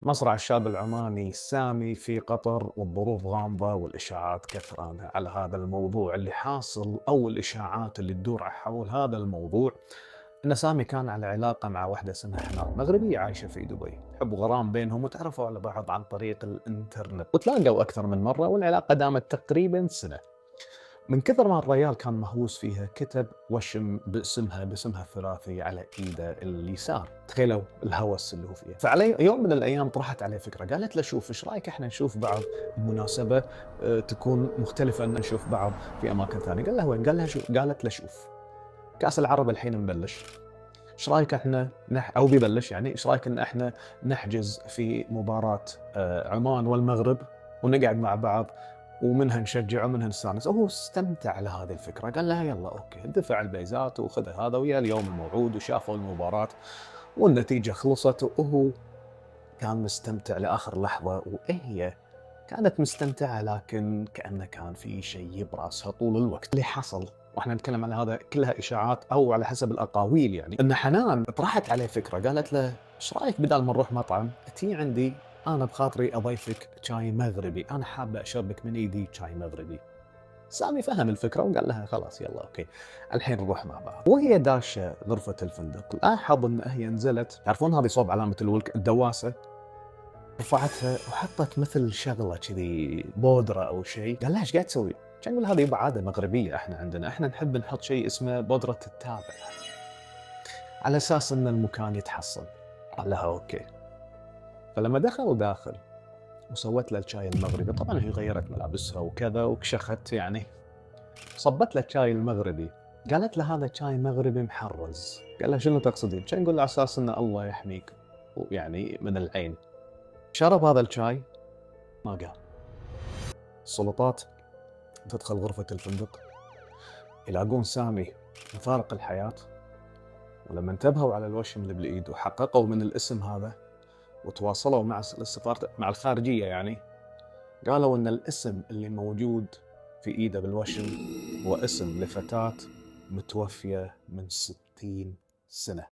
مصرع الشاب العماني سامي في قطر، والظروف غامضة والإشاعات كثرانة على هذا الموضوع. اللي حاصل أو الإشاعات اللي تدور حول هذا الموضوع أن سامي كان على علاقة مع واحدة اسمها حنان، مغربية عايشة في دبي. حب وغرام بينهم وتعرفوا على بعض عن طريق الإنترنت وتلاقوا أكثر من مرة، والعلاقة دامت تقريبا سنة. من كثر ما الريال كان مهووس فيها كتب وشم باسمها الثلاثي على ايده اليسار. تخيلوا الهوس اللي هو فيها. فعلي يوم من الايام طرحت عليه فكره، قالت له شوف ايش رايك احنا نشوف بعض بمناسبه تكون مختلفه، ان نشوف بعض في اماكن ثانيه. قال لها وين؟ قال لها شوف. قالت له شوف، كاس العرب الحين مبلش، ايش رايك احنا او بيبلش يعني، ايش رايك ان احنا نحجز في مباراه عمان والمغرب، ونقعد مع بعض ومنها نشجع ومنها نستانس. وهو استمتع لهذه الفكره، قال لها يلا اوكي، دفع البيزات وخذ هذا ويا اليوم الموعود، وشافوا المباراه والنتيجه خلصت، وهو كان مستمتع لاخر لحظه، وهي كانت مستمتعه، لكن كانه كان في شيء براسها طول الوقت. اللي حصل، واحنا نتكلم على هذا كلها اشاعات او على حسب الاقاويل، يعني ان حنان طرحت عليه فكره، قالت له ايش رايك بدل ما نروح مطعم تي عندي، انا بخاطري اضيفك شاي مغربي، انا حابه اشربك من ايدي شاي مغربي. سامي فهم الفكره وقال لها خلاص يلا اوكي، الحين نروح مع بعض. وهي داشه غرفه الفندق لاحظ ان هي نزلت، تعرفون هذه صوب علامه الولك، الدواسه، رفعتها وحطت مثل شغله كذي بودره او شيء. قال لها ايش قاعد تسوي؟ كان يقول هذه عاده مغربيه احنا عندنا، احنا نحب نحط شيء اسمه بودره التابع على اساس ان المكان يتحصن. قال لها اوكي. فلما دخلوا داخل وسوت له الشاي المغربي، طبعا هي غيرت ملابسها وكذا وكشخت يعني، صبت له الشاي المغربي. قالت له هذا شاي مغربي محرز. قال لها شنو تقصدين؟ كان يقول على اساس ان الله يحميك يعني من العين. شرب هذا الشاي ما قام. السلطات تدخل غرفة الفندق، يلاقون سامي مفارق الحياة. ولما انتبهوا على الوشم اللي بالإيد وحققوا من الاسم هذا وتواصلوا مع السفارة، مع الخارجية يعني، قالوا إن الاسم اللي موجود في إيده بالوشم هو اسم لفتاة متوفية من 60 سنة.